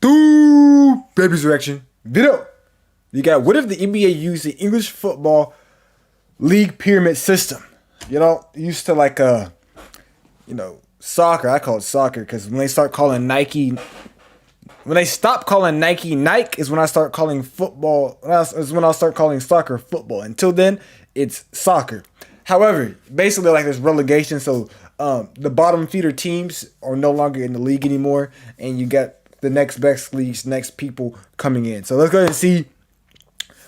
Two babies reaction video. You got, what if the NBA used the English Football League pyramid system? You know, used to like soccer. I call it soccer because when they start calling Nike, when they stop calling Nike Nike is when I start calling football. Is when I'll start calling soccer football. Until then, it's soccer. However, basically like there's relegation, so the bottom feeder teams are no longer in the league anymore, and you got the next best leagues, next people coming in. So let's go ahead and see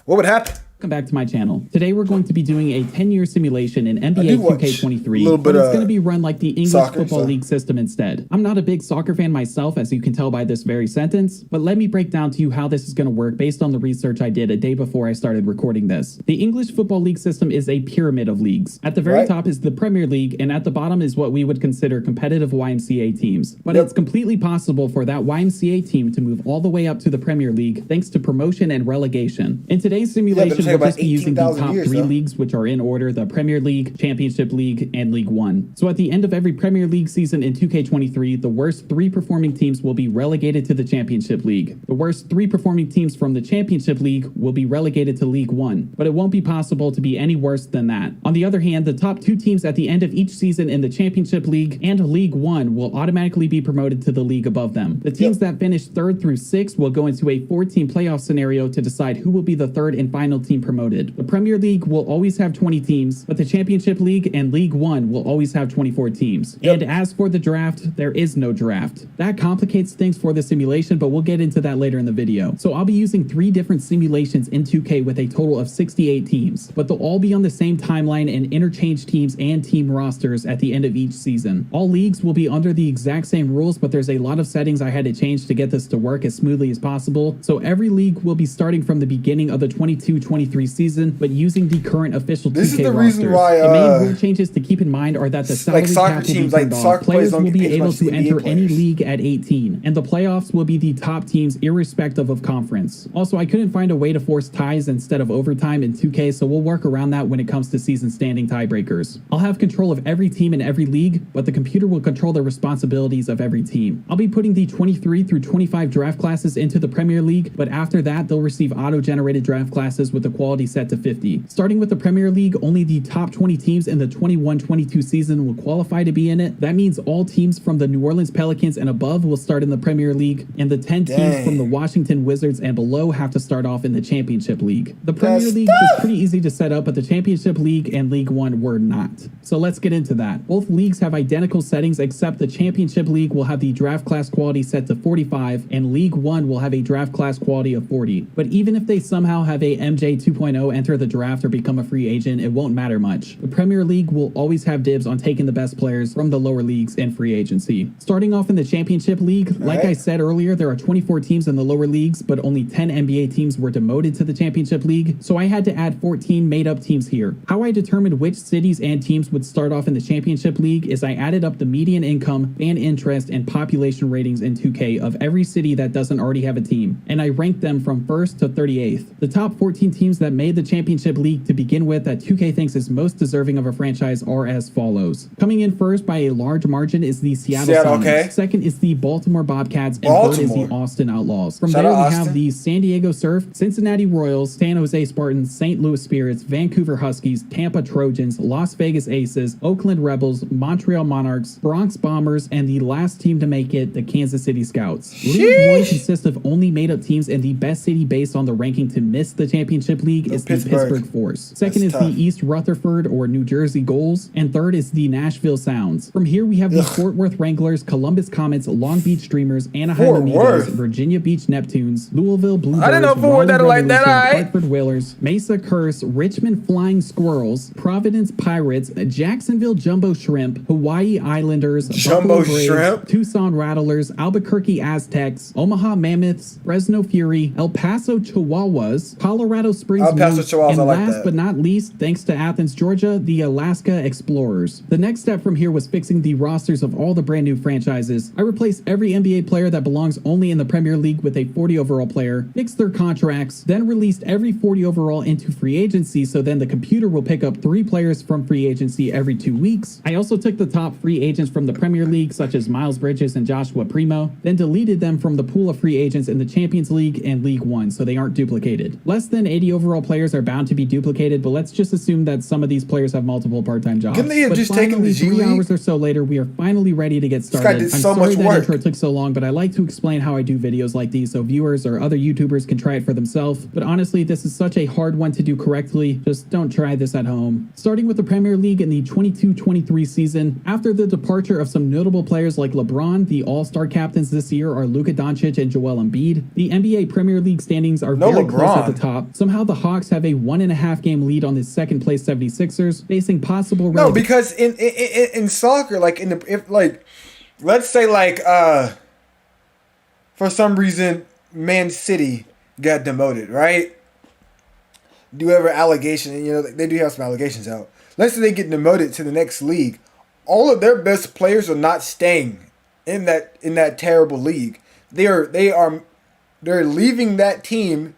what would happen. Welcome back to my channel. Today we're going to be doing a 10-year simulation in NBA 2K23, but it's going to be run like the English Football League system instead. I'm not a big soccer fan myself, as you can tell by this very sentence, but let me break down to you how this is going to work based on the research I did a day before I started recording this. The English Football League system is a pyramid of leagues. At the very top is the Premier League, and at the bottom is what we would consider competitive YMCA teams. But it's completely possible for that YMCA team to move all the way up to the Premier League thanks to promotion and relegation. In today's simulation, we'll just be using the top three leagues, which are in order: the Premier League, Championship League, and League One. So at the end of every Premier League season in 2K23, the worst three performing teams will be relegated to the Championship League. The worst three performing teams from the Championship League will be relegated to League One, but it won't be possible to be any worse than that. On the other hand, the top two teams at the end of each season in the Championship League and League One will automatically be promoted to the league above them. The teams that finish 3rd through 6th will go into a 4-team playoff scenario to decide who will be the third and final team promoted. The Premier League will always have 20 teams, but the Championship League and League One will always have 24 teams. And as for the draft, there is no draft. That complicates things for the simulation, but we'll get into that later in the video. So I'll be using 3 different simulations in 2K with a total of 68 teams, but they'll all be on the same timeline and interchange teams and team rosters at the end of each season. All leagues will be under the exact same rules, but there's a lot of settings I had to change to get this to work as smoothly as possible. So every league will be starting from the beginning of the 22-23 season, but using the current official 2K rosters. Reason why, the main rule changes to keep in mind are that the salary cap will be turned off. Players will be able to enter any league at 18, and the playoffs will be the top teams irrespective of conference. Also, I couldn't find a way to force ties instead of overtime in 2K, so we'll work around that when it comes to season standing tiebreakers. I'll have control of every team in every league, but the computer will control the responsibilities of every team. I'll be putting the 23 through 25 draft classes into the Premier League, but after that, they'll receive auto-generated draft classes with the quality set to 50. Starting with the Premier League, only the top 20 teams in the 21-22 season will qualify to be in it. That means all teams from the New Orleans Pelicans and above will start in the Premier League, and the 10 teams from the Washington Wizards and below have to start off in the Championship League. The Premier League was pretty easy to set up, but the Championship League and League One were not. So let's get into that. Both leagues have identical settings, except the Championship League will have the draft class quality set to 45, and League One will have a draft class quality of 40. But even if they somehow have a MJ 2.0 enter the draft or become a free agent, it won't matter much. The Premier League will always have dibs on taking the best players from the lower leagues in free agency. Starting off in the Championship League, like I said earlier, there are 24 teams in the lower leagues, but only 10 NBA teams were demoted to the Championship League, so I had to add 14 made-up teams here. How I determined which cities and teams would start off in the Championship League is I added up the median income, fan interest, and population ratings in 2K of every city that doesn't already have a team, and I ranked them from 1st to 38th. The top 14 teams that made the Championship League to begin with that 2K thinks is most deserving of a franchise are as follows. Coming in first by a large margin is the Seattle Sonics. Second is the Baltimore Bobcats, and third is the Austin Outlaws. From there we have the San Diego Surf, Cincinnati Royals, San Jose Spartans, St. Louis Spirits, Vancouver Huskies, Tampa Trojans, Las Vegas Aces, Oakland Rebels, Montreal Monarchs, Bronx Bombers, and the last team to make it, the Kansas City Scouts. League One consists of only made-up teams, and the best city based on the ranking to miss the Championship League is the Pittsburgh Force. Second is the East Rutherford or New Jersey Gulls, and third is the Nashville Sounds. From here we have the Fort Worth Wranglers, Columbus Comets, Long Beach Dreamers, Anaheim Amigos, Virginia Beach Neptunes, Louisville Bluebirds, I didn't know Fort Worth like that, Hartford Whalers, Mesa Curse, Richmond Flying Squirrels, Providence Pirates, Jacksonville Jumbo Shrimp, Hawaii Islanders, Buffalo Braves, Tucson Rattlers, Albuquerque Aztecs, Omaha Mammoths, Fresno Fury, El Paso Chihuahuas, Colorado Springs Springs I'll pass moves, to Charles. and I like last that. but not least, thanks to Athens, Georgia, the Alaska Explorers. The next step from here was fixing the rosters of all the brand new franchises. I replaced every NBA player that belongs only in the Premier League with a 40 overall player, fixed their contracts, then released every 40 overall into free agency, so then the computer will pick up 3 players from free agency every 2 weeks. I also took the top free agents from the Premier League, such as Miles Bridges and Joshua Primo, then deleted them from the pool of free agents in the Champions League and League One so they aren't duplicated. Less than 80 overall players are bound to be duplicated, but let's just assume that some of these players have multiple part-time jobs. Couldn't they have just taken the G 3 League? hours or so later, we are finally ready to get started. This guy did so much that work. intro took so long, but I like to explain how I do videos like these so viewers or other YouTubers can try it for themselves. But honestly, this is such a hard one to do correctly. Just don't try this at home. Starting with the Premier League in the 22-23 season, after the departure of some notable players like LeBron, the all-star captains this year are Luka Doncic and Joel Embiid. The NBA Premier League standings are very close at the top. Somehow the Hawks have a 1.5 game lead on the second place 76ers, facing possible No, because in soccer, like let's say for some reason Man City got demoted, right? Do you ever allegation? And, they do have some allegations out. Let's say they get demoted to the next league. All of their best players are not staying in that terrible league. They're leaving that team,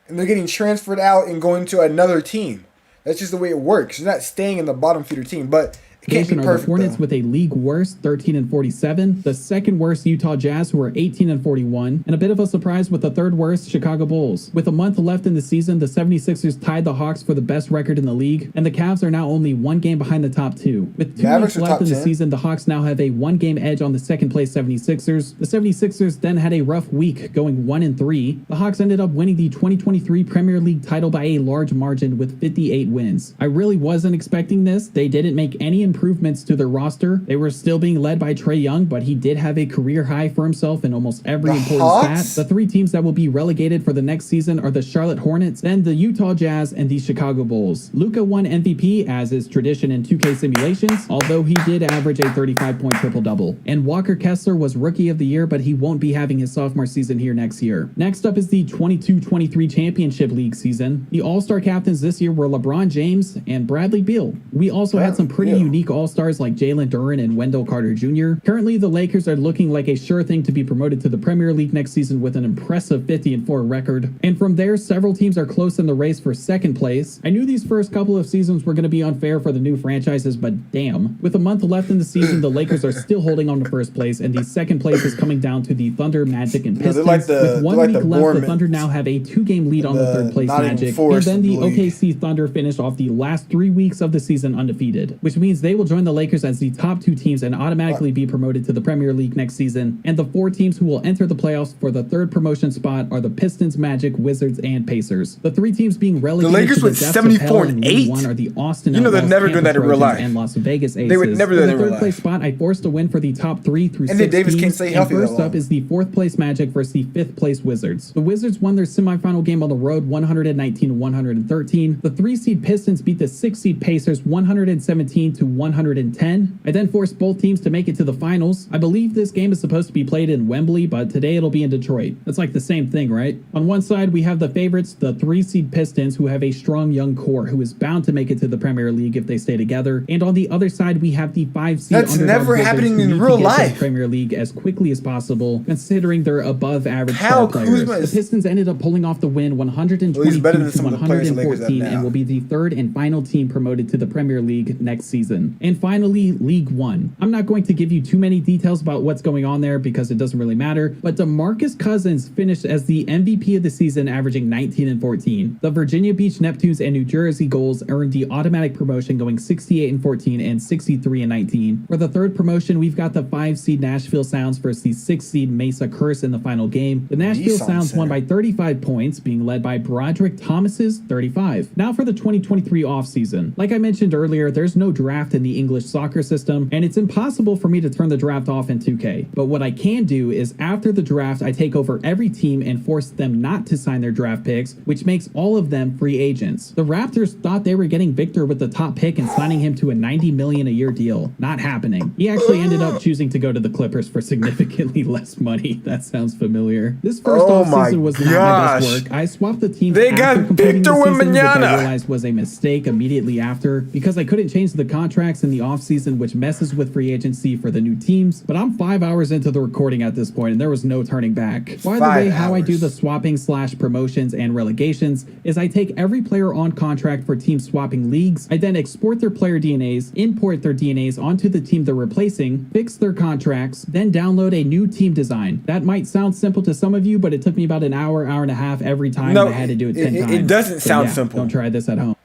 and they're getting transferred out and going to another team. That's just the way it works. You're not staying in the bottom feeder team, but it can't be perfect. The Hornets with a league worst 13-47, the second worst Utah Jazz who are 18-41, and a bit of a surprise with the third worst Chicago Bulls. With a month left in the season, the 76ers tied the Hawks for the best record in the league, and the Cavs are now only 1 game behind the top 2. With 2 weeks left in the season, the Hawks now have a 1 game edge on the second place 76ers. The 76ers then had a rough week, going 1-3. The Hawks ended up winning the 2023 Premier League title by a large margin with 58 wins. I really wasn't expecting this. They didn't make any improvements to their roster. They were still being led by Trae Young, but he did have a career high for himself in almost every important stat. The 3 teams that will be relegated for the next season are the Charlotte Hornets, then the Utah Jazz, and the Chicago Bulls. Luka won MVP, as is tradition in 2K simulations, although he did average a 35-point triple-double. And Walker Kessler was Rookie of the Year, but he won't be having his sophomore season here next year. Next up is the 22-23 Championship League season. The All-Star captains this year were LeBron James and Bradley Beal. We also had some pretty unique All-Stars like Jalen Duren and Wendell Carter Jr. Currently, the Lakers are looking like a sure thing to be promoted to the Premier League next season with an impressive 50-4 record. And from there, several teams are close in the race for second place. I knew these first couple of seasons were going to be unfair for the new franchises, but damn. With a month left in the season, the Lakers are still holding on to first place, and the second place is coming down to the Thunder, Magic, and Pistons. With 1 week left, the Thunder now have a 2-game lead on the third place Magic, and then the OKC Thunder finished off the last 3 weeks of the season undefeated, which means they will join the Lakers as the top 2 teams and automatically be promoted to the Premier League next season. And the 4 teams who will enter the playoffs for the third promotion spot are the Pistons, Magic, Wizards, and Pacers. The 3 teams being relegated the Lakers to the with depths 74 of and hell in 8. League One are the Austin They're never doing that in real life. And Las Vegas Aces. They would never do that in real life. The third place life. spot, I forced a win for the top 3 through 6 And then Davis teams. can't stay healthy that First long. up is the 4th place Magic versus the 5th place Wizards. The Wizards won their semifinal game on the road 119-113. The 3 seed Pistons beat the 6 seed Pacers 117-110. I then forced both teams to make it to the finals. I believe this game is supposed to be played in Wembley, but today it'll be in Detroit. That's like the same thing, right? On one side, we have the favorites, the 3 seed Pistons, who have a strong young core who is bound to make it to the Premier League if they stay together. And on the other side, we have the 5 seed That's never happening in real life. Premier League as quickly as possible, considering their above average How players. Kuzma The Pistons ended up pulling off the win 122-114 and will be the 3rd and final team promoted to the Premier League next season. And finally, League One. I'm not going to give you too many details about what's going on there because it doesn't really matter, but DeMarcus Cousins finished as the MVP of the season, averaging 19-14. The Virginia Beach Neptunes and New Jersey Goals earned the automatic promotion, going 68-14 and 63-19. For the 3rd promotion, we've got the 5 seed Nashville Sounds versus the 6 seed Mesa Curse in the final game. The Nashville Sounds won by 35 points, being led by Broderick Thomas's 35. Now for the 2023 offseason. Like I mentioned earlier, there's no draft in the English soccer system, and it's impossible for me to turn the draft off in 2K. But what I can do is after the draft, I take over every team and force them not to sign their draft picks, which makes all of them free agents. The Raptors thought they were getting Victor with the top pick and signing him to a $90 million a year deal. Not happening. He actually ended up choosing to go to the Clippers for significantly less money. That sounds familiar. This first offseason was not my best work. I swapped the teams after completing the season, which I realized was a mistake immediately after, because I couldn't change the contracts in the offseason, which messes with free agency for the new teams. But I'm 5 hours into the recording at this point, and there was no turning back. By the way, how I do the swapping / promotions and relegations is I take every player on contract for team swapping leagues. I then export their player DNAs, import their DNAs onto the team they're replacing, fix their contracts, then download a new team design. That might sound simple to some of you, but it took me about an hour and a half every time. I had to do it 10 times. It doesn't sound simple. Don't try this at home.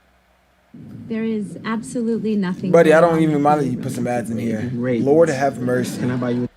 There is absolutely nothing. Buddy, I don't even mind that you put some ads in here. Lord have mercy. Can I buy you?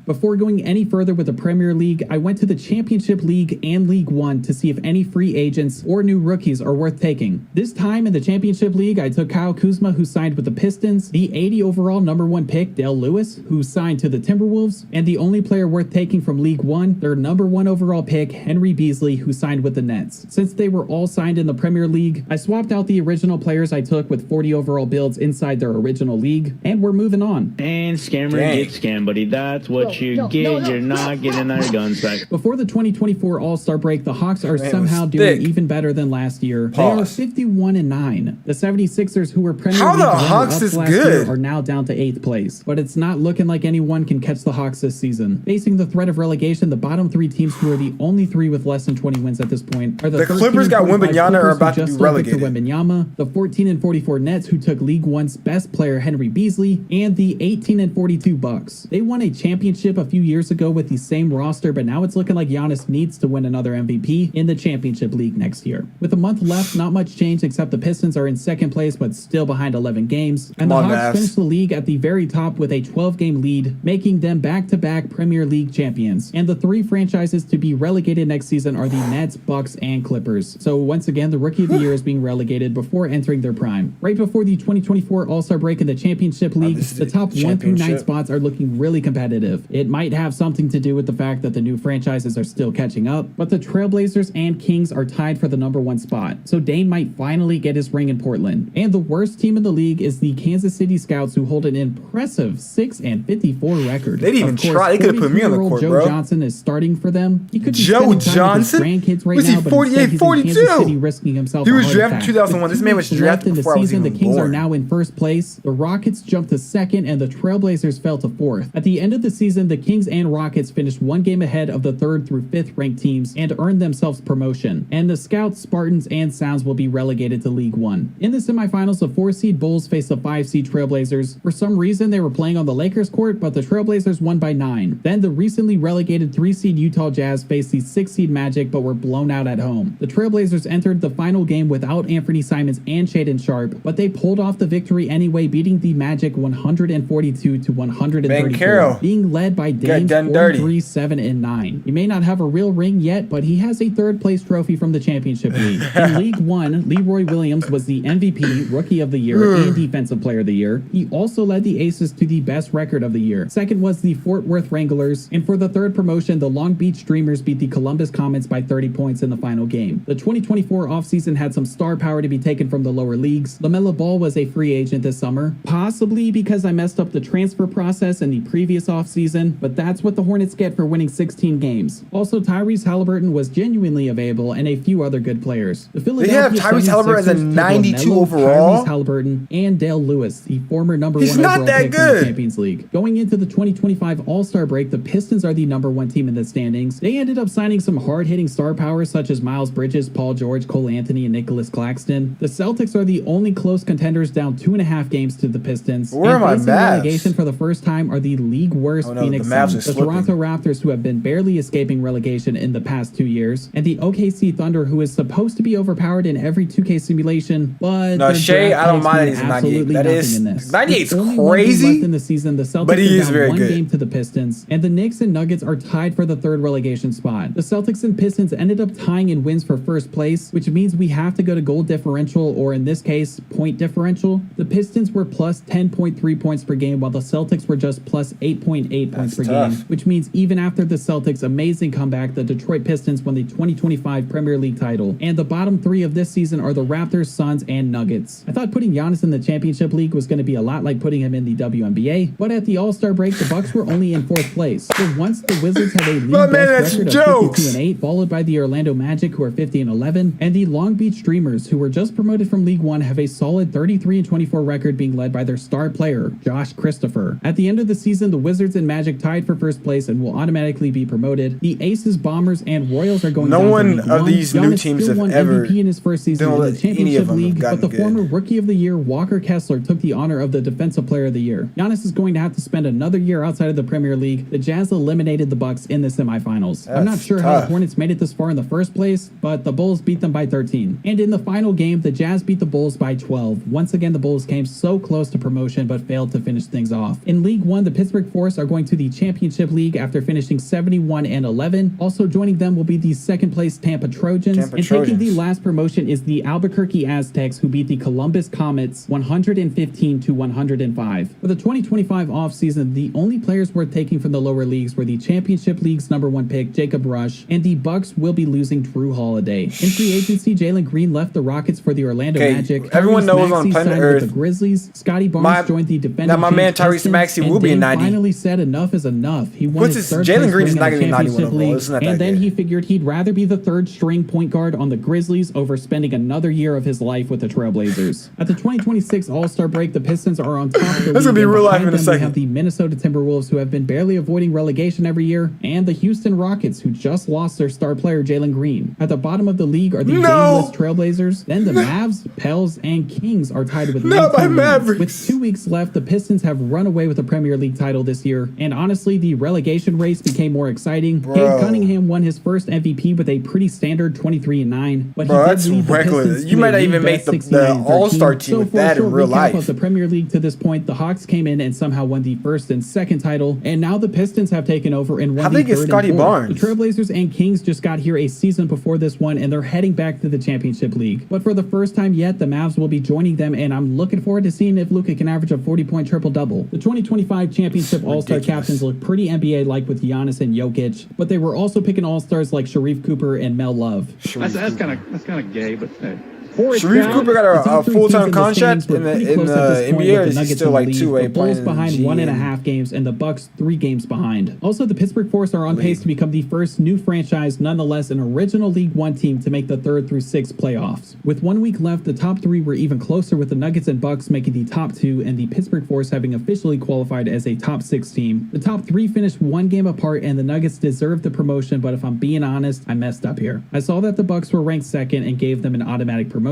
Before going any further with the Premier League, I went to the Championship League and League One to see if any free agents or new rookies are worth taking. This time in the Championship League, I took Kyle Kuzma, who signed with the Pistons, the 80 overall #1 pick, Dale Lewis, who signed to the Timberwolves, and the only player worth taking from League One, their #1 overall pick, Henry Beasley, who signed with the Nets. Since they were all signed in the Premier League, I swapped out the original players I took with 40 overall builds inside their original league, and we're moving on. And scammer gets scammed, buddy. That's what you get. You're not getting our guns back. Before the 2024 All-Star break, the Hawks are somehow doing even better than last year. They are 51-9. The 76ers, who were Premier League runners-up last year, are now down to 8th place. But it's not looking like anyone can catch the Hawks this season. Facing the threat of relegation, the bottom 3 teams, who are the only 3 with less than 20 wins at this point, are the Clippers got Wembanyama are about to be relegated. Wembanyama, the 14-44 Nets, who took League One's best player Henry Beasley, and the 18-42 Bucks. They won a championship a few years ago with the same roster, but now it's looking like Giannis needs to win another MVP in the Championship League next year. With a month left, not much change except the Pistons are in 2nd place but still behind 11 games, and the Hawks finished the league at the very top with a 12-game lead, making them back-to-back Premier League champions. And the 3 franchises to be relegated next season are the Nets, Bucks, and Clippers. So once again, the Rookie of the Year is being relegated before entering their prime. Right before the 2024 All-Star break in the Championship League, the top 1 through 9 spots are looking really competitive. It might have something to do with the fact that the new franchises are still catching up, but the Trailblazers and Kings are tied for the #1 spot, so Dame might finally get his ring in Portland. And the worst team in the league is the Kansas City Scouts, who hold an impressive 6-54 record. They didn't even try. They could have put me on the court, Joe bro. Johnson is starting for them. He could be Joe Johnson? grandkids right was now, he 48, 42? City risking himself. He was drafted in 2001. This man was drafted before I was even born. The Kings are born. now in 1st place. The Rockets jumped to 2nd, and the Trailblazers fell to 4th. At the end of the season, the Kings and Rockets finished 1 game ahead of the 3rd through 5th ranked teams and earned themselves promotion. And the Scouts, Spartans, and Sounds will be relegated to League One. In the semifinals, the 4-seed Bulls faced the 5-seed Trailblazers. For some reason, they were playing on the Lakers court, but the Trailblazers won by 9. Then the recently relegated 3-seed Utah Jazz faced the 6-seed Magic, but were blown out at home. The Trailblazers entered the final game without Anthony Simons and Shaedon Sharpe, but they pulled off the victory anyway, beating the Magic 142-134, being led by Dame 43-7-9. He may not have a real ring yet, but he has a 3rd place trophy from the Championship League. In League One, Leroy Williams was the MVP, Rookie of the Year, and Defensive Player of the Year. He also led the Aces to the best record of the year. Second was the Fort Worth Wranglers, and for the 3rd promotion, the Long Beach Dreamers beat the Columbus Comets by 30 points in the final game. The 2024 offseason had some star power to be taken from the lower leagues. LaMelo Ball was a free agent this summer, possibly because I messed up the transfer process in the previous offseason, but that's what the Hornets get for winning 16 games. Also, Tyrese Halliburton was genuinely available, and a few other good players. The Philadelphia They have Tyrese Halliburton as a 92 LaMelo, overall. Tyrese Halliburton, and Dale Lewis, the former #1 He's not overall that pick good. in the Champions League. Going into the 2025 All-Star break, the Pistons are the #1 team in the standings. They ended up signing some hard-hitting star powers such as Miles Bridges, Paul George, Cole Anthony, and Nicholas Claxton. The Celtics are the only close contenders, down 2.5 games to the Pistons. Where are my facing Mavs? relegation for the first time are the league worst Oh no, Phoenix Suns, the Toronto Raptors, who have been barely escaping relegation in the past 2 years, and the OKC Thunder, who is supposed to be overpowered in every 2K simulation, but no, Shea, I don't mind that he's 98. That is 98's crazy. Left in the season, the Celtics but he is very one good. Game to the Pistons, and the Knicks and Nuggets are tied for the third relegation spot. The Celtics and Pistons ended up tying in wins for first place, which means we have to go to goal differential, or in this case, point differential. The Pistons were plus 10.3 points per game, while the Celtics were just plus 8.8 points per game, which means even after the Celtics' amazing comeback, the Detroit Pistons won the 2025 Premier League title. And the bottom three of this season are the Raptors, Suns, and Nuggets. I thought putting Giannis in the Championship League was going to be a lot like putting him in the WNBA, but at the All-Star break, the Bucks were only in 4th place. So once the Wizards had a league best record of 52-8, followed by the Orlando Magic, who are 50-11, and the Long Beach Dreamers, who were just promoted from League One, have a solid 33-24 record, being led by their star player, Josh Christopher. At the end of the season, the Wizards and Magic tied for first place and will automatically be promoted. The Aces, Bombers, and Royals are going down to League One. No one of these new teams have ever MVP in his first season in the Championship League, but the former Rookie of the Year, Walker Kessler, took the honor of the Defensive Player of the Year. Giannis is going to have to spend another year outside of the Premier League. The Jazz eliminated the Bucks in the semifinals. I'm not sure how the Hornets made it this far in the first place, but the Bulls beat them by 13. And in the final game, the Jazz beat the Bulls by 12. Once again, the Bulls came so close to promotion, but failed to finish things off. In League One, the Pittsburgh Force are going to the Championship League after finishing 71-11. Also joining them will be the second place Tampa Trojans. Taking the last promotion is the Albuquerque Aztecs, who beat the Columbus Comets 115-105. For the 2025 offseason, the only players worth taking from the lower leagues were the Championship League's #1 pick, Jacob Rush, and the Bucks will be losing Drew Holiday. In free agency, Jalen Green left the Rockets for the Orlando Magic. Everyone knows on planet Earth, the Grizzlies. Scotty Barnes joined the defending my man Tyrese Maxey will be a 90. Finally said enough is enough. He won his third Jalen Green is not going to be 91 overall. And then he figured he'd rather be the third string point guard on the Grizzlies over spending another year of his life with the Trailblazers. At the 2026 All-Star break, the Pistons are on top of the league. That's going to be real life in a second. We have the Minnesota Timberwolves, who have been barely avoiding relegation every year, and the Houston Rockets, who just lost their star player Jalen Green. At the bottom of the league are the gameless Trailblazers. Then the Mavs, Pels, and Kings are tied with Mavericks. With 2 weeks left, the Pistons have run away with the Premier League title this year, and honestly, the relegation race became more exciting. Gabe Cunningham won his first MVP with a pretty standard 23-9, but that's reckless. You might not even make the All-Star team with that in real life. Of the Premier League to this point, the Hawks came in and somehow won the first and second title, and now the Pistons have taken over and won the third and fourth. Barnes? The Trailblazers and Kings just got here a season before this one, and they're heading back to the Championship League. But for the first time yet, the Mavs will be joining them, and I'm looking forward to seeing if Luka can average a 40-point triple-double. The 2025 Championship All-Star captains look pretty NBA-like with Giannis and Jokic, but they were also picking All-Stars like Sharif Cooper and Mel Love. That's kind of gay, but hey. Sharif Cooper got a full-time contract in the NBA, or is he still like 2-way playing? The Bulls behind 1.5 games, and the Bucks 3 games behind. Also, the Pittsburgh Force are on pace to become the first new franchise, nonetheless an original League One team, to make the 3rd through 6th playoffs. With 1 week left, the top 3 were even closer, with the Nuggets and Bucks making the top 2, and the Pittsburgh Force having officially qualified as a top 6 team. The top 3 finished 1 game apart, and the Nuggets deserved the promotion, but if I'm being honest, I messed up here. I saw that the Bucks were ranked 2nd and gave them an automatic promotion,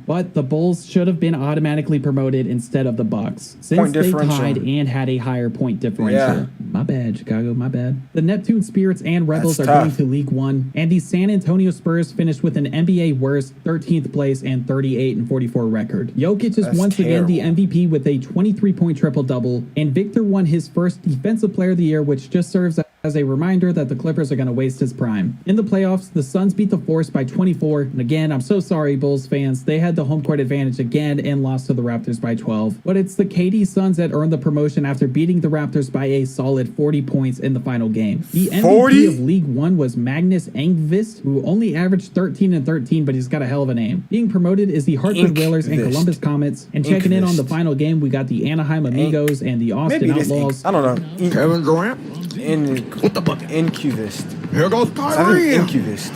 but the Bulls should have been automatically promoted instead of the Bucks, since they tied and had a higher point differential. My bad, Chicago, my bad. The Neptune Spirits and Rebels are going to League One, and the San Antonio Spurs finished with an NBA worst 13th place and 38-44 record. Jokic is once again the MVP with a 23-point triple-double, and Victor won his first Defensive Player of the Year, which just serves as a reminder that the Clippers are going to waste his prime. In the playoffs, the Suns beat the Force by 24, and again, I'm so sorry, Bulls fans, they had the home court advantage again and lost to the Raptors by 12, but it's the KD Suns that earned the promotion after beating the Raptors by a solid 40 points in the final game. The MVP of League One was Magnus Engvist, who only averaged 13-13, but he's got a hell of a name. Being promoted is the Hartford Whalers and Columbus Comets, and checking in on the final game, we got the Anaheim Amigos and the Austin Outlaws. I don't know. Kevin Durant? What the bucket? Incubist. Here goes Kyrie. Incubist.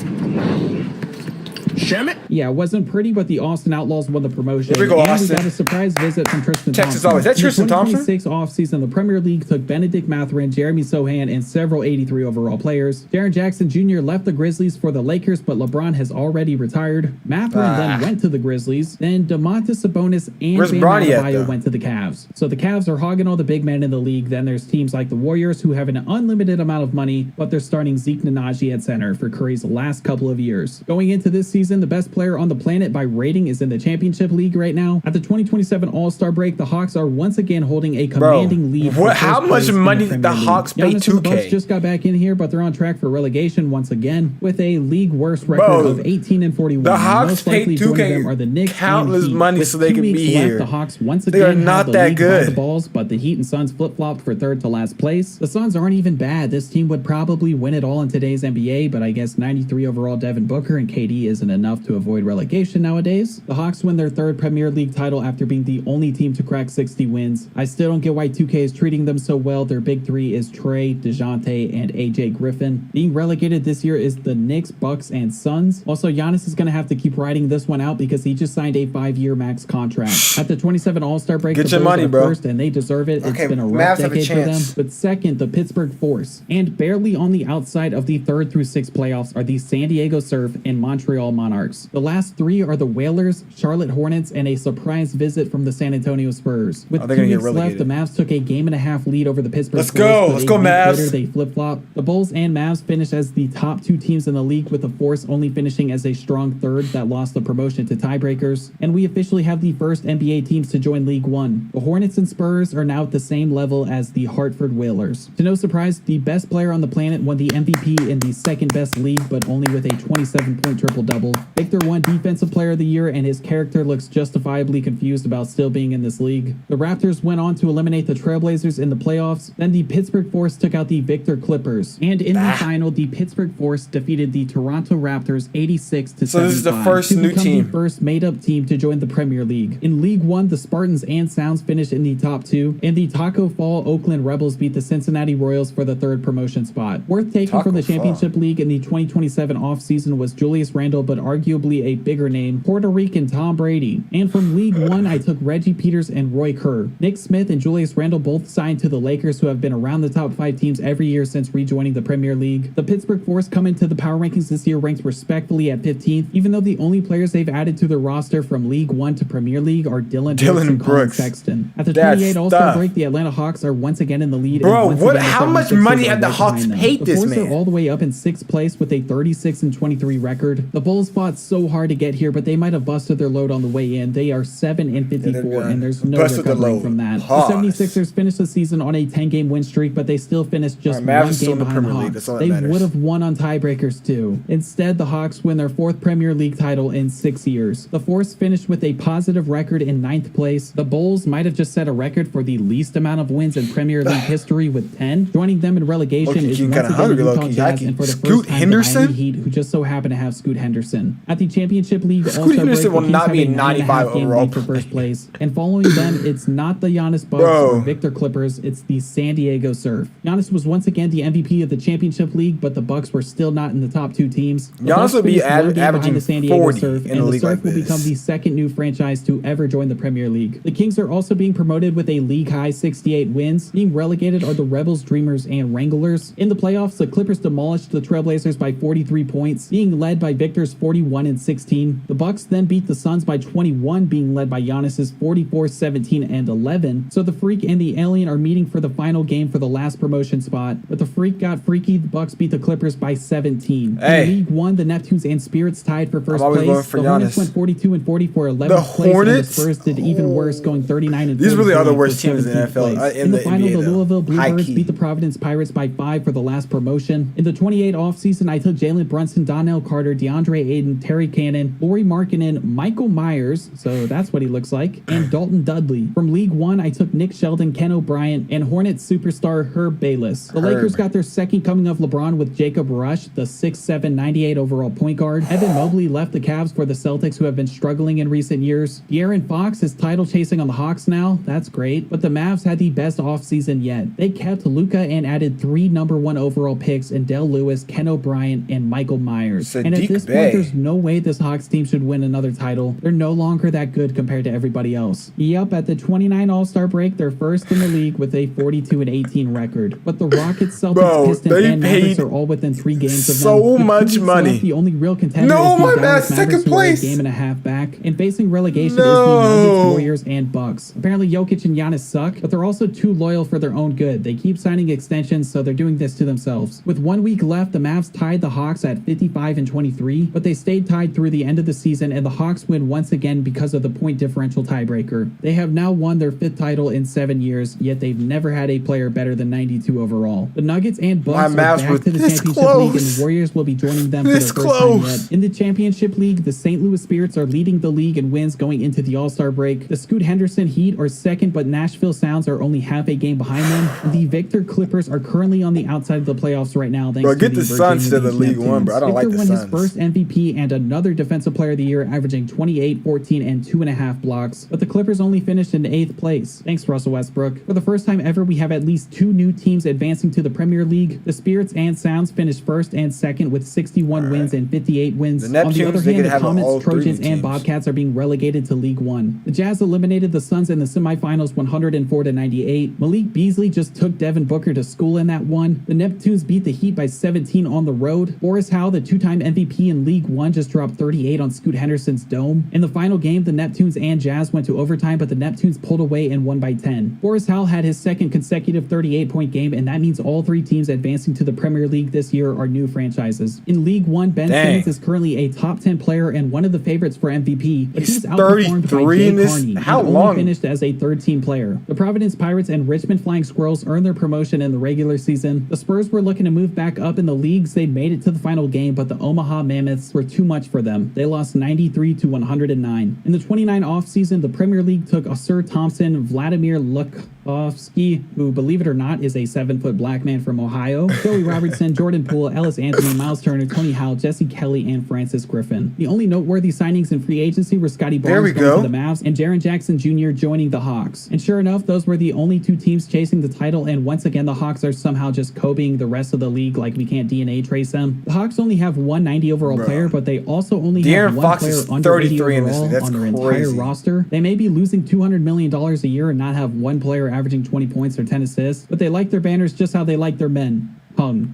Sham Yeah, it wasn't pretty, but the Austin Outlaws won the promotion. Here we go, and Austin. we got a surprise visit from Tristan Texas Thompson. always. That's Tristan Thompson? In the 2026 offseason, the Premier League took Benedict Mathurin, Jeremy Sohan, and several 83 overall players. Jaren Jackson Jr. left the Grizzlies for the Lakers, but LeBron has already retired. Mathurin then went to the Grizzlies. Then Domantas Sabonis and Where's Bam Bronny at, Adebayo though? went to the Cavs. So the Cavs are hogging all the big men in the league. Then there's teams like the Warriors who have an unlimited amount of money, but they're starting Zeke Nnaji at center for Curry's last couple of years. Going into this season, the best player on the planet by rating is in the championship league right now. At the 2027 All-Star break, the Hawks are once again holding a commanding lead. How much money did the Hawks pay? Giannis and the 2K? Bucks just got back in here, but they're on track for relegation once again with a league worst record of 18-41. The Hawks Most paid likely joining 2K them are the Knicks countless and Heat. money With so they 2 could weeks be left, here. The Hawks once They again are not have the that league by good. the balls, but the Heat and Suns flip-flopped for third to last place. The Suns aren't even bad. This team would probably win it all in today's NBA, but I guess 93 overall Devin Booker and KD isn't enough to avoid relegation nowadays. The Hawks win their third Premier League title after being the only team to crack 60 wins. I still don't get why 2K is treating them so well. Their big three is Trey, DeJounte, and AJ Griffin. Being relegated this year is the Knicks, Bucks, and Suns. Also, Giannis is going to have to keep riding this one out because he just signed a 5-year max contract. At the 27 All-Star break, Get the your Bulls money, are bro. first, and they deserve it. Okay, It's been a Mavs rough have a decade for them. chance. But second, the Pittsburgh Force. And barely on the outside of the 3rd through 6th playoffs are the San Diego Surf and Montreal Monarchs. The last 3 are the Whalers, Charlotte Hornets, and a surprise visit from the San Antonio Spurs. With they're 2 gonna get weeks left, relegated. the Mavs took a 1.5 lead over the Pittsburgh Let's Force, go. but Let's a go, week Mavs. later, they flip-flop. The Bulls and Mavs finished as the top 2 teams in the league, with the Force only finishing as a strong 3rd that lost the promotion to tiebreakers. And we officially have the first NBA teams to join League One. The Hornets and Spurs are now at the same level as the Hartford Whalers. To no surprise, the best player on the planet won the MVP in the second best league, but only with a 27-point triple-double. Victor won Defensive Player of the Year, and his character looks justifiably confused about still being in this league. The Raptors went on to eliminate the Trailblazers in the playoffs. Then the Pittsburgh Force took out the Victor Clippers. And in the final, the Pittsburgh Force defeated the Toronto Raptors 86-75. So this is the first to new become team. the first made-up team to join the Premier League. In League One, the Spartans and Sounds finished in the top 2, and the Taco Fall Oakland Rebels beat the Cincinnati Royals for the 3rd promotion spot. Worth taking from the Taco Fall. Championship League in the 2027 offseason was Julius Randle, but arguably a bigger name, Puerto Rican Tom Brady. And from League One, I took Reggie Peters and Roy Kerr. Nick Smith and Julius Randle both signed to the Lakers, who have been around the top 5 teams every year since rejoining the Premier League. The Pittsburgh Force come into the power rankings this year ranked respectfully at 15th, even though the only players they've added to their roster from League One to Premier League are Dylan Brooks and Colin Brooks. Sexton. At the That's 28 All-Star tough. break, the Atlanta Hawks are once again in the lead. Bro, and once what? again, the How much 76ers money are have the right Hawks behind them. paid The this Force man? are all the way up in 6th place with a 36-23 record. The Bulls fought so hard to get here, but they might have busted their load on the way in. They are 7-54, and there's no Busted the recovering load. from that. Hard. The 76ers finished the season on a 10-game win streak, but they still finished just All right, Mavs one is still game in the behind the Premier League. Hawks. That's all that They matters. would have won on tiebreakers too. Instead, the Hawks win their 4th Premier League title in 6 years. The Force finished with a positive record in 9th place. The Bulls might have just set a record for the least amount of wins in Premier League history with 10. Joining them in relegation Low-key is getting once kinda again the hungry, Utah low-key. Jazz, and for the Scoot first time, the Henderson? Miami Heat, who just so happen to have Scoot Henderson. At the Championship League All-Star break, Henderson will the Kings not have be a a 95 9.5 game overall lead for first player. place. And following them, it's not the Giannis Bucks Bro. or Victor Clippers, it's the San Diego Surf. Giannis was once again the MVP of the Championship League, but the Bucks were still not in the top 2 teams. The Giannis Bucks will be finished one game behind averaging the San Diego 40 Surf, in and a the league Surf like will this. become the second new franchise to ever join the Premier League. The Kings are also being promoted with a league-high 68 wins. Being relegated are the Rebels, Dreamers, and Wranglers. In the playoffs, the Clippers demolished the Trailblazers by 43 points, being led by Victor's 41-16. The Bucks then beat the Suns by 21, being led by Giannis's 44-17-11. So the Freak and the Alien are meeting for the final game for the last promotion spot. But the Freak got freaky. The Bucks beat the Clippers by 17. Hey. In League One, the Neptunes and Spirits tied for first I'm always place. going for The Hornets Giannis. went 42-40 for 11th The place, Hornets? and the Spurs did even worse, going 39-40. These really are the for worst teams in the 17th NFL, place. in the final, NBA, the though. Louisville High Bluebirds key. beat the Providence Pirates by 5 for the last promotion. In the 28 offseason, I took Jalen Brunson, Donnell Carter, DeAndre Ayton, Terry Cannon, Lauri Markkanen, Michael Myers, so that's what he looks like, and Dalton Dudley. From League One, I took Nick Sheldon, Ken O'Brien, and Hornets superstar Herb Bayless. The Lakers got their second coming of LeBron with Jacob Rush, the 6'7", 98 overall point guard. Evan Mobley left the Cavs for the Celtics, who have been struggling in recent years. De'Aaron Fox is title chasing on the Hawks now. That's great. But the Mavs had the best offseason yet. They kept Luka and added 3 number 1 overall picks in Del Lewis, Ken O'Brien, and Michael Myers. And at Sadiq this Bey. point, there's no way this Hawks team should win another title. They're no longer that good compared to everybody else. Yup, at the 29 All-Star break, they're first in the league with a 42-18 record. But the Rockets, Celtics, Pistons, and Mavericks are all within 3 games of them. So much money. Left, the only real contender is the Dallas Mavericks, who are a game and a half back. And facing relegation is the Nuggets, Warriors, and Bucks. Apparently, Jokic and Giannis suck, but they're also too loyal for their own good. They keep signing extensions, so they're doing this to themselves. With 1 week left, the Mavs tied the Hawks at 55-23, but they stayed tied through the end of the season, and the Hawks win once again because of the point differential tiebreaker. They have now won their 5th title in 7 years, yet they've never had a player better than 92 overall. The Nuggets and Bucks are back to the Championship League, and the Warriors will be joining them for the first time yet. In the Championship League, the St. Louis Spirits are leading the league in wins going into the All-Star break. The Scoot Henderson Heat are second, but Nashville Sounds are only half a game behind them. The Victor Clippers are currently on the outside of the playoffs right now. Thanks to the Suns to the League One, bro. I don't like the Suns. Victor won his first MVP and another Defensive Player of the Year, averaging 28, 14, and 2.5 blocks. But the Clippers only finished in 8th place. Thanks, Russell Westbrook. For the first time ever, we have at least 2 new teams advancing to the Premier League. The Spirits and Sounds finished 1st and 2nd with 61 wins and 58 wins. The Neptunes, on the other hand, the Comets, Trojans, and Bobcats are being relegated to League One. The Jazz eliminated the Suns in the semifinals 104-98. Malik Beasley just took Devin Booker to school in that one. The Neptunes beat the Heat by 17 on the road. Boris Howe, the 2-time MVP in League One, just dropped 38 on Scoot Henderson's dome. In the final game, the Neptunes and Jazz went to overtime, but the Neptunes pulled away and won by 10. Boris Howe had his 2nd consecutive 38-point game, and that means all 3 teams advancing to the Premier League this year are new franchises. In League One, Ben Simmons is currently a top 10 player and one of the favorites for MVP, but he's outperformed by Jay Carney, and only finished as a 3rd-team player. The Providence Pirates and Richmond Flying Squirrels earned their promotion in the regular season. The Spurs were looking to move back up in the leagues. They made it to the final game, but the Omaha Mammoths were too much for them. They lost 93-109. In the 29 offseason, the Premier League took Sir Thompson, Vladimir Lukovsky, who, believe it or not, is a 7-foot black man from Ohio, Joey Robertson, Jordan Poole, Ellis Anthony, Miles Turner, Tony Howe, Jesse Kelly, and Francis Griffin. The only noteworthy signings in free agency were Scotty Barnes going to the Mavs and Jaren Jackson Jr. joining the Hawks. And sure enough, those were the only 2 teams chasing the title, and once again, the Hawks are somehow just copying the rest of the league like we can't DNA trace them. The Hawks only have 1 90 overall player, but they also only have 1 player under 80 overall on their entire roster. They may be losing $200 million a year and not have 1 player averaging 20 points or 10 assists, but they like their banners just how they like their men.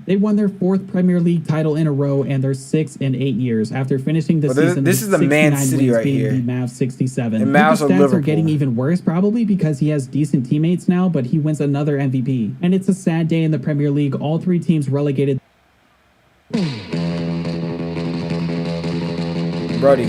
They won their 4th Premier League title in a row and their 6th in 8 years after finishing the season. This is the Man City right here. The Mavs 67. And Mavs stats are getting even worse, probably because he has decent teammates now, but he wins another MVP. And it's a sad day in the Premier League. All 3 teams relegated. Brody.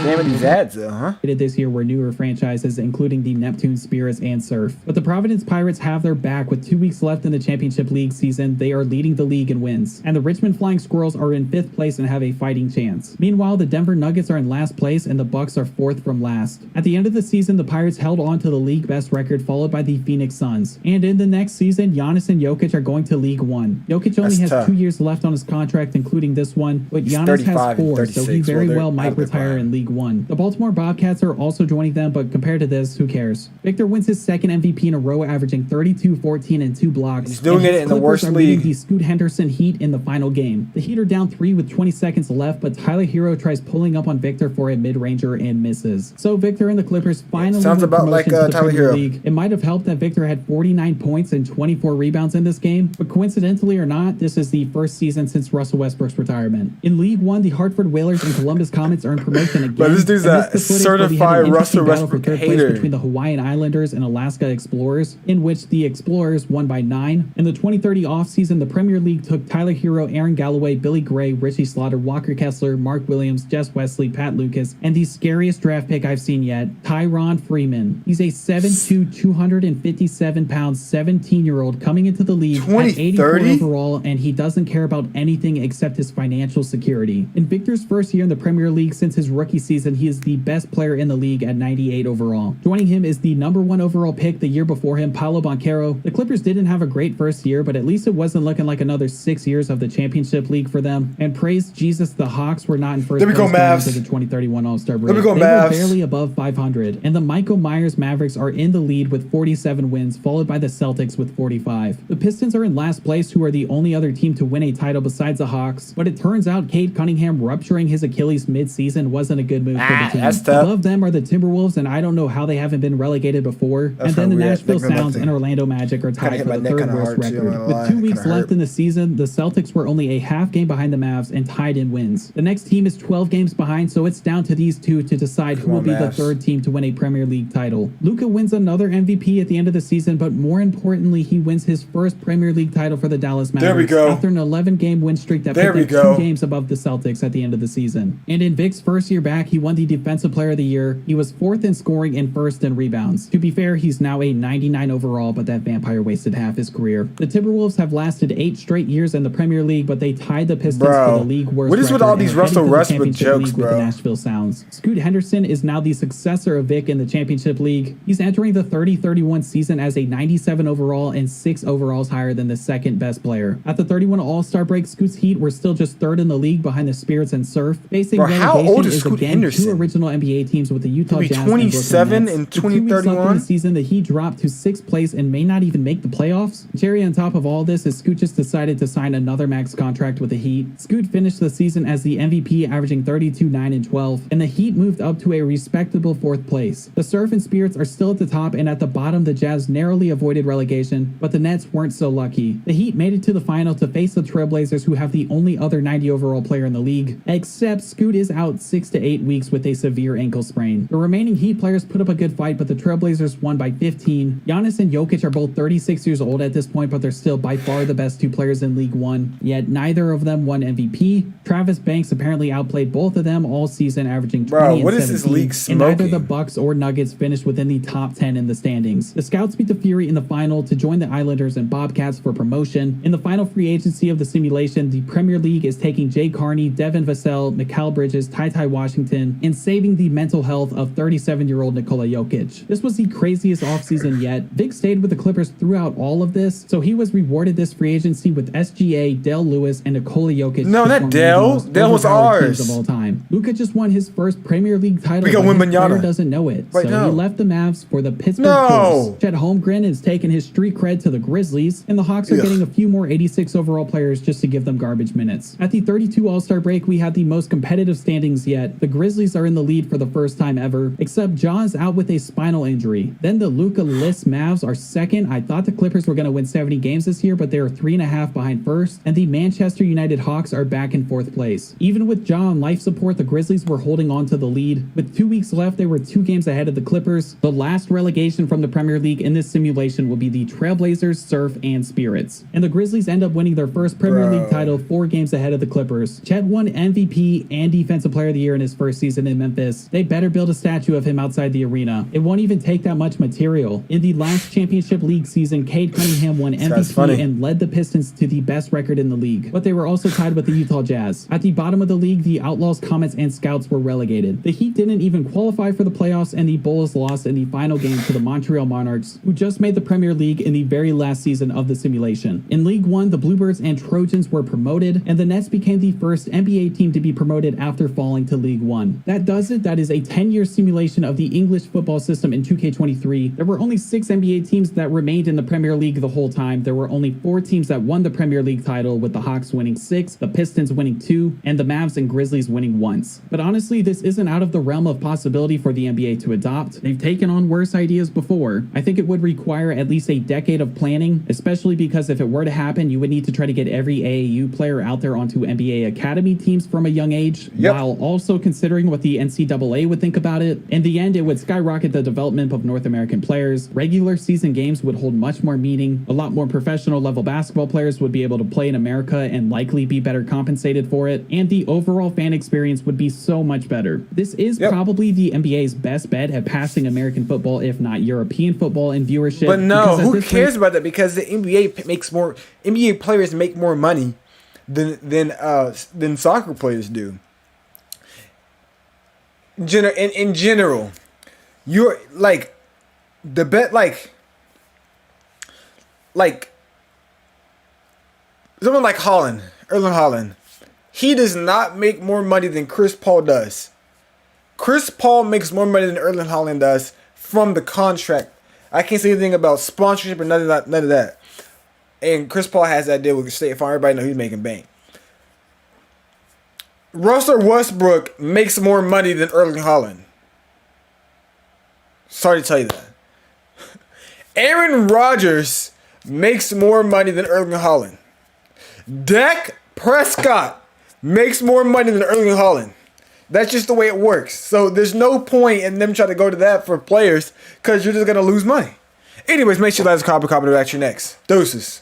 Spamming these ads though, huh? This year were newer franchises, including the Neptune, Spirits, and Surf. But the Providence Pirates have their back with 2 weeks left in the Championship League season. They are leading the league in wins. And the Richmond Flying Squirrels are in 5th place and have a fighting chance. Meanwhile, the Denver Nuggets are in last place and the Bucks are 4th from last. At the end of the season, the Pirates held on to the league best record, followed by the Phoenix Suns. And in the next season, Giannis and Jokic are going to League One. Jokic only has 2 years left on his contract, including this one, but Giannis has 4, so he very well might retire in League One. The Baltimore Bobcats are also joining them, but compared to this, who cares? Victor wins his 2nd MVP in a row, averaging 32, 14, and 2 blocks. He's doing it in the worst league. The Scoot Henderson Heat in the final game. The Heat are down 3 with 20 seconds left, but Tyler Hero tries pulling up on Victor for a mid-ranger and misses. So Victor and the Clippers finally sounds about like Tyler Hero. League. It might have helped that Victor had 49 points and 24 rebounds in this game, but coincidentally or not, this is the first season since Russell Westbrook's retirement. In League One, the Hartford Whalers and Columbus Comets earned promotion again. But this dude's a certified Russell Westbrook hater. Between the Hawaiian Islanders and Alaska Explorers, in which the Explorers won by 9. In the 2030 offseason, the Premier League took Tyler Hero, Aaron Galloway, Billy Gray, Richie Slaughter, Walker Kessler, Mark Williams, Jess Wesley, Pat Lucas, and the scariest draft pick I've seen yet, Tyron Freeman. He's a 7'2", 257-pound, 17-year-old coming into the league at 84 overall, and he doesn't care about anything except his financial security. In Victor's first year in the Premier League since his rookie season, season, he is the best player in the league at 98 overall. Joining him is the number 1 overall pick the year before him, Paolo Banchero. The Clippers didn't have a great first year, but at least it wasn't looking like another 6 years of the championship league for them. And praise Jesus, the Hawks were not in first place going into the 2031 All-Star break. They were barely above 500. And the Michael Myers Mavericks are in the lead with 47 wins, followed by the Celtics with 45. The Pistons are in last place, who are the only other team to win a title besides the Hawks. But it turns out Cade Cunningham rupturing his Achilles mid-season wasn't a good move for the team. That's tough. Above them are the Timberwolves, and I don't know how they haven't been relegated before. And then the Nashville Sounds and Orlando Magic are tied for the third worst record. With 2 weeks left in the season, the Celtics were only a half game behind the Mavs and tied in wins. The next team is 12 games behind, so it's down to these two to decide who will be the third team to win a Premier League title. Luka wins another MVP at the end of the season, but more importantly, he wins his first Premier League title for the Dallas Mavericks after an 11-game win streak that put them 2 games above the Celtics at the end of the season. And in Vic's first year back, he won the Defensive Player of the Year. He was 4th in scoring and 1st in rebounds. To be fair, he's now a 99 overall, but that vampire wasted half his career. The Timberwolves have lasted 8 straight years in the Premier League, but they tied the Pistons for the league worst. What is with all these Russell Westbrook jokes, bro? With the Nashville Sounds. Scoot Henderson is now the successor of Vic in the championship league. He's entering the 30-31 season as a 97 overall and 6 overalls higher than the second best player. At the 31 All-Star break, Scoot's Heat were still just 3rd in the league behind the Spirits and Surf. Facing relegation how old is is Scoot again Henderson? 2 original NBA teams with the Utah Jazz 27 in and 2031. In the season, the Heat dropped to 6th place and may not even make the playoffs. Cherry on top of all this is Scoot just decided to sign another max contract with the Heat. Scoot finished the season as the MVP, averaging 32, 9, and 12, and the Heat moved up to a respectable 4th place. The Surf and Spirits are still at the top, and at the bottom, the Jazz narrowly avoided relegation, but the Nets weren't so lucky. The Heat made it to the final to face the Trailblazers, who have the only other 90 overall player in the league, except Scoot is out 6 to 8 weeks with a severe ankle sprain. The remaining Heat players put up a good fight, but the Trailblazers won by 15. Giannis and Jokic are both 36 years old at this point, but they're still by far the best 2 players in League One, yet neither of them won MVP. Travis Banks apparently outplayed both of them all season, averaging 20 and 17, this league smoking? And neither the Bucks or Nuggets finished within the top 10 in the standings. The Scouts beat the Fury in the final to join the Islanders and Bobcats for promotion. In the final free agency of the simulation, the Premier League is taking Jay Carney, Devin Vassell, Mikal Bridges, Ty Washington, and saving the mental health of 37-year-old Nikola Jokic. This was the craziest offseason yet. Vic stayed with the Clippers throughout all of this, so he was rewarded this free agency with SGA, Dale Lewis, and Nikola Jokic. No, not Dale. Dale was ours. Of all time. Luka just won his first Premier League title. We got Wembanyama. Doesn't know it, right so now. he left the Mavs for the Pittsburgh Pistons. Chet Holmgren is taking his street cred to the Grizzlies, and the Hawks are getting a few more 86 overall players just to give them garbage minutes. At the 32 All-Star break, we had the most competitive standings yet. The Grizzlies are in the lead for the first time ever, except Ja is out with a spinal injury. Then the Luka-less Mavs are second. I thought the Clippers were going to win 70 games this year, but they are 3.5 behind first, and the Manchester United Hawks are back in 4th place. Even with Ja on life support, the Grizzlies were holding on to the lead. With 2 weeks left, they were 2 games ahead of the Clippers. The last relegation from the Premier League in this simulation will be the Trailblazers, Surf, and Spirits. And the Grizzlies end up winning their first Premier League title 4 games ahead of the Clippers. Chet won MVP and Defensive Player of the Year in his first season in Memphis. They better build a statue of him outside the arena. It won't even take that much material. In the last Championship League season, Cade Cunningham won MVP and led the Pistons to the best record in the league. But they were also tied with the Utah Jazz. At the bottom of the league, the Outlaws, Comets, and Scouts were relegated. The Heat didn't even qualify for the playoffs, and the Bulls lost in the final game to the Montreal Monarchs, who just made the Premier League in the very last season of the simulation. In League One, the Bluebirds and Trojans were promoted, and the Nets became the first NBA team to be promoted after falling to League One. That does it. That is a 10-year simulation of the English football system in 2K23. There were only 6 NBA teams that remained in the Premier League the whole time. There were only 4 teams that won the Premier League title, with the Hawks winning 6, the Pistons winning 2, and the Mavs and Grizzlies winning once. But honestly, this isn't out of the realm of possibility for the NBA to adopt. They've taken on worse ideas before. I think it would require at least a decade of planning, especially because if it were to happen, you would need to try to get every AAU player out there onto NBA Academy teams from a young age, while also considering what the NCAA would think about it. In the end, it would skyrocket the development of North American players. Regular season games would hold much more meaning. A lot more professional level basketball players would be able to play in America and likely be better compensated for it. And the overall fan experience would be so much better. This is probably the NBA's best bet at passing American football, if not European football, in viewership. But no, who cares about that? Because the NBA makes more. NBA players make more money than soccer players do. in general, you're like the bet like someone like Holland, Erling Haaland. He does not make more money than Chris Paul does. Chris Paul makes more money than Erling Haaland does from the contract. I can't say anything about sponsorship or none of that. And Chris Paul has that deal with State Farm. Everybody knows he's making bank. Russell Westbrook makes more money than Erling Haaland. Sorry to tell you that. Aaron Rodgers makes more money than Erling Haaland. Dak Prescott makes more money than Erling Haaland. That's just the way it works. So there's no point in them trying to go to that for players because you're just going to lose money. Anyways, make sure you like, comment, back to you next. Deuces.